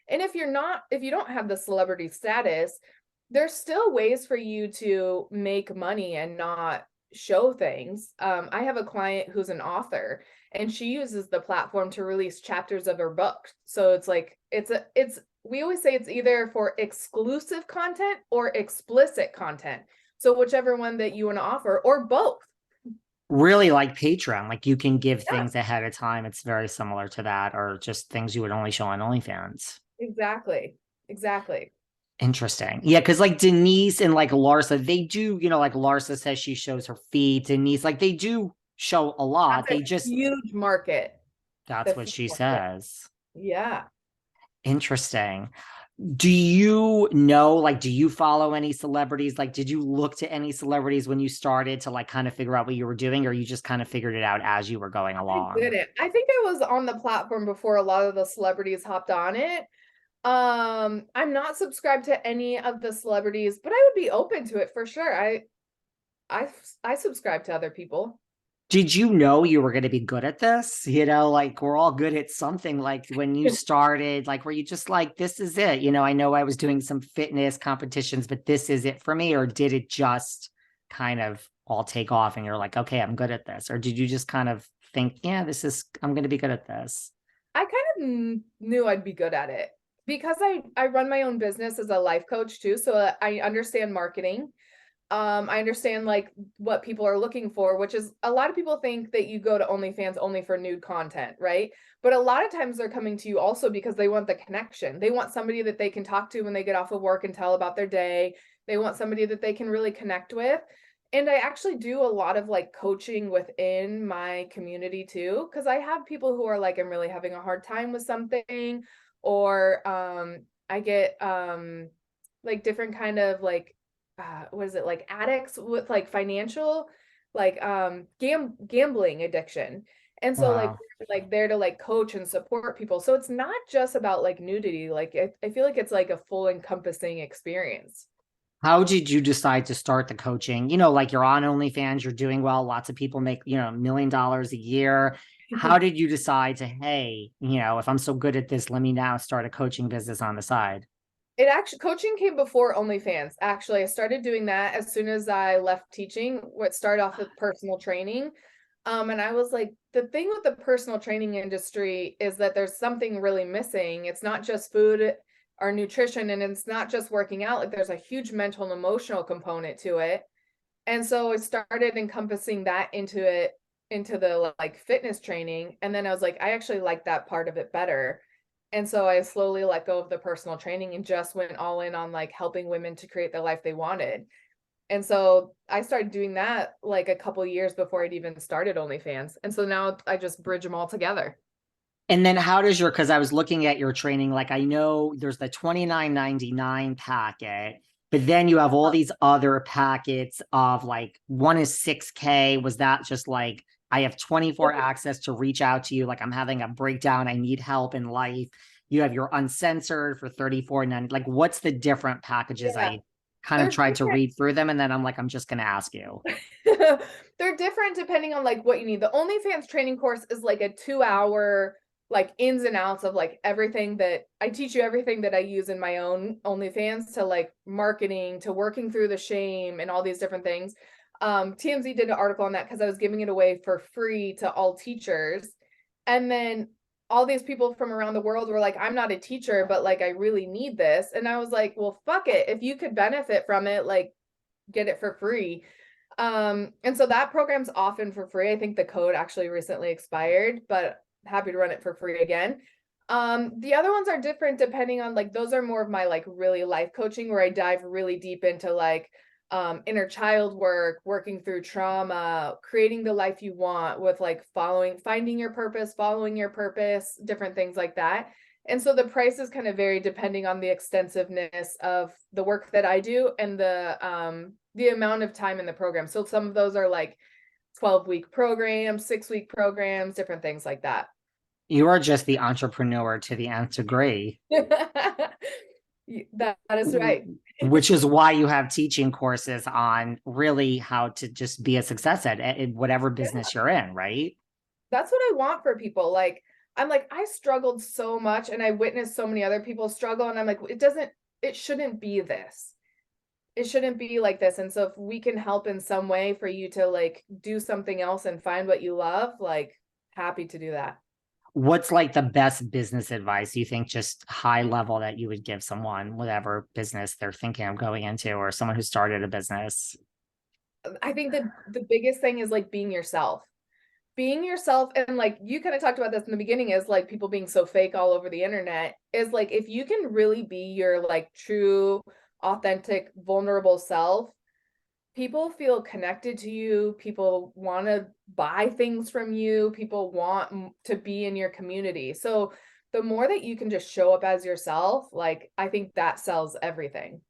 And if you don't have the celebrity status, there's still ways for you to make money and not show things. I have a client who's an author, and she uses the platform to release chapters of her book. So it's like we always say it's either for exclusive content or explicit content. So whichever one that you want to offer, or both. Really like Patreon, like you can give Yeah, things ahead of time. It's very similar to that, or just things you would only show on OnlyFans. exactly. Exactly. Interesting. Yeah, because like Denise and like Larsa, they do, like Larsa says she shows her feet. Denise, like they do show a lot. That's They a just, huge market. that's The what feed she market. says. Yeah. Interesting. Do you know, like, do you follow any celebrities? Like, did you look to any celebrities when you started to like kind of figure out what you were doing, or you just kind of figured it out as you were going I along? didn't. I think I was on the platform before a lot of the celebrities hopped on it. I'm not subscribed to any of the celebrities, but I would be open to it for sure. I I subscribe to other people. Did you know you were going to be good at this? Like we're all good at something. Like when you started, like were you just like, this is it? I know I was doing some fitness competitions, but this is it for me. Or did it just kind of all take off and you're like, okay, I'm good at this? Or did you just kind of think, yeah, I'm going to be good at this? I kind of knew I'd be good at it because I run my own business as a life coach too, so I understand marketing. I understand like what people are looking for, which is a lot of people think that you go to OnlyFans only for nude content, right? But a lot of times they're coming to you also because they want the connection. They want somebody that they can talk to when they get off of work and tell about their day. They want somebody that they can really connect with. And I actually do a lot of like coaching within my community too, because I have people who are like, I'm really having a hard time with something, or I get like different kind of like what is it, like addicts with like financial like gambling addiction. And so like Wow. we're, like there to like coach and support people. So it's not just about like nudity. Like I feel like it's like a full encompassing experience. How did you decide to start the coaching? Like you're on OnlyFans, you're doing well. Lots of people make, $1 million a year. How did you decide to, hey, if I'm so good at this, let me now start a coaching business on the side? It actually coaching came before OnlyFans. Actually, I started doing that as soon as I left teaching. What started off with personal training. And I was like, the thing with the personal training industry is that there's something really missing. It's not just food or nutrition, and it's not just working out. Like there's a huge mental and emotional component to it. And so I started encompassing that into the like fitness training. And then I was like, I actually like that part of it better. And so I slowly let go of the personal training and just went all in on like helping women to create the life they wanted. And so I started doing that like a couple years before I'd even started OnlyFans. And so now I just bridge them all together. And then how does because I was looking at your training, like I know there's the 29.99 packet, but then you have all these other packets of like one is 6K. Was that just like I have 24 access to reach out to you? Like I'm having a breakdown, I need help in life. You have your uncensored for 34.90. Like what's the different packages? Yeah, I kind of they're tried to different. read through them and then I'm like, I'm just gonna ask you. They're different depending on like what you need. The OnlyFans training course is like a 2 hour like ins and outs of like everything that I teach you, everything that I use in my own OnlyFans, to like marketing, to working through the shame and all these different things. TMZ did an article on that because I was giving it away for free to all teachers. And then all these people from around the world were like, I'm not a teacher, but like I really need this. And I was like, well, fuck it. If you could benefit from it, like get it for free. And so that program's often for free. I think the code actually recently expired, but happy to run it for free again. The other ones are different depending on like those are more of my like really life coaching where I dive really deep into like inner child work, working through trauma, creating the life you want with like finding your purpose, following your purpose, different things like that. And so the prices kind of vary depending on the extensiveness of the work that I do and the amount of time in the program. So some of those are like 12-week programs, 6-week programs, different things like that. You are just the entrepreneur to the nth degree. That is right. Which is why you have teaching courses on really how to just be a success at whatever Yeah. business you're in, right? That's what I want for people. Like I'm like, I struggled so much and I witnessed so many other people struggle. And I'm like, it shouldn't be this. It shouldn't be like this. And so if we can help in some way for you to like do something else and find what you love, like happy to do that. What's like the best business advice you think, just high level, that you would give someone, whatever business they're thinking of going into, or someone who started a business? I think that the biggest thing is like being yourself. And like you kind of talked about this in the beginning, is like people being so fake all over the internet, is like if you can really be your like true, authentic, vulnerable self, people feel connected to you, people want to buy things from you, people want to be in your community. So the more that you can just show up as yourself, like I think that sells everything.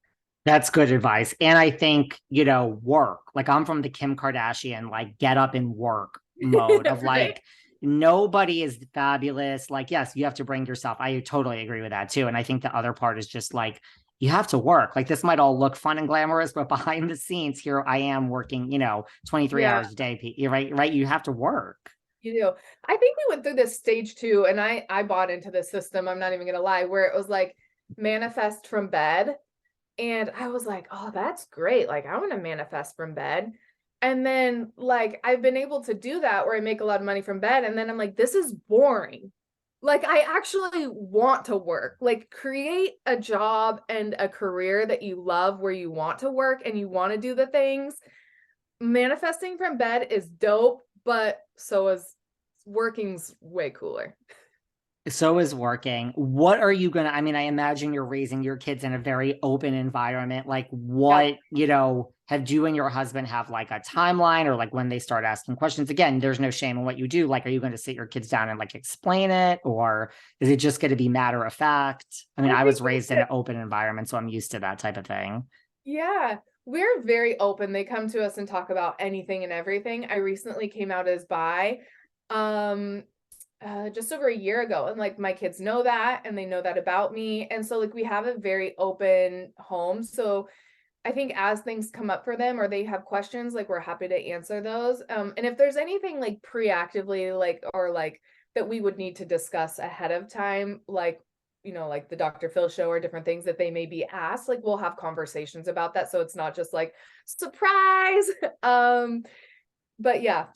That's good advice. And I think, work. Like I'm from the Kim Kardashian, like get up and work mode of Right? like nobody is fabulous. Like, yes, you have to bring yourself. I totally agree with that too. And I think the other part is just like you have to work. Like this might all look fun and glamorous, but behind the scenes, here I am working, 23 Yeah. hours a day. You're right, right. You have to work. You do. I think we went through this stage too, and I bought into this system, I'm not even gonna lie, where it was like manifest from bed. And I was like, oh, that's great. Like, I want to manifest from bed. And then, like, I've been able to do that where I make a lot of money from bed. And then I'm like, this is boring. Like, I actually want to work. Like, create a job and a career that you love where you want to work and you want to do the things. Manifesting from bed is dope, but so is working's way cooler. So is working. What are you gonna? I mean, I imagine you're raising your kids in a very open environment. Like, Yeah. what, have you and your husband have like a timeline, or like when they start asking questions? Again, there's no shame in what you do. Like, are you going to sit your kids down and like explain it, or is it just going to be matter of fact? I mean, I I think was raised in an open environment, so I'm used to that type of thing. yeah, we're very open. They come to us and talk about anything and everything. I recently came out as bi, um, just over a year ago, and like my kids know that, and they know that about me, and so like we have a very open home. So I think as things come up for them or they have questions, like we're happy to answer those. And if there's anything like preactively, like or like that we would need to discuss ahead of time, like like the Dr. Phil show or different things that they may be asked, like we'll have conversations about that. So it's not just like surprise. But yeah,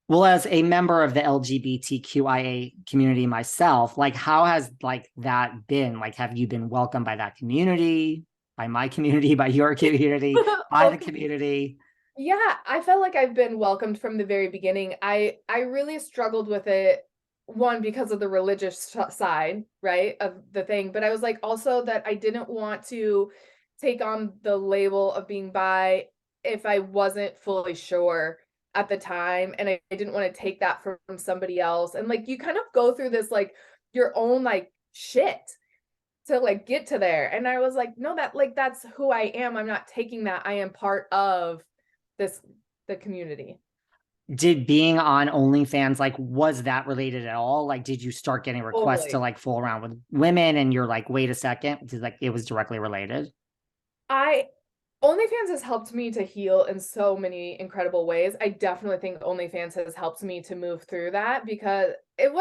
Well, as a member of the LGBTQIA community myself, like how has like that been? Like, have you been welcomed by that community, by my community, by your community, by the okay. community? Yeah, I felt like I've been welcomed from the very beginning. I really struggled with it, one because of the religious side, right, of the thing, but I was like also that I didn't want to take on the label of being bi if I wasn't fully sure at the time, and I didn't want to take that from somebody else. And like you kind of go through this like your own like shit to like get to there. And I was like, no, that like that's who I am. I'm not taking that. I am part of this the community. Did being on OnlyFans, like, was that related at all? Like, did you start getting requests to Totally. like fool around with women and you're like, wait a second, because like it was directly related? I OnlyFans has helped me to heal in so many incredible ways. I definitely think OnlyFans has helped me to move through that because it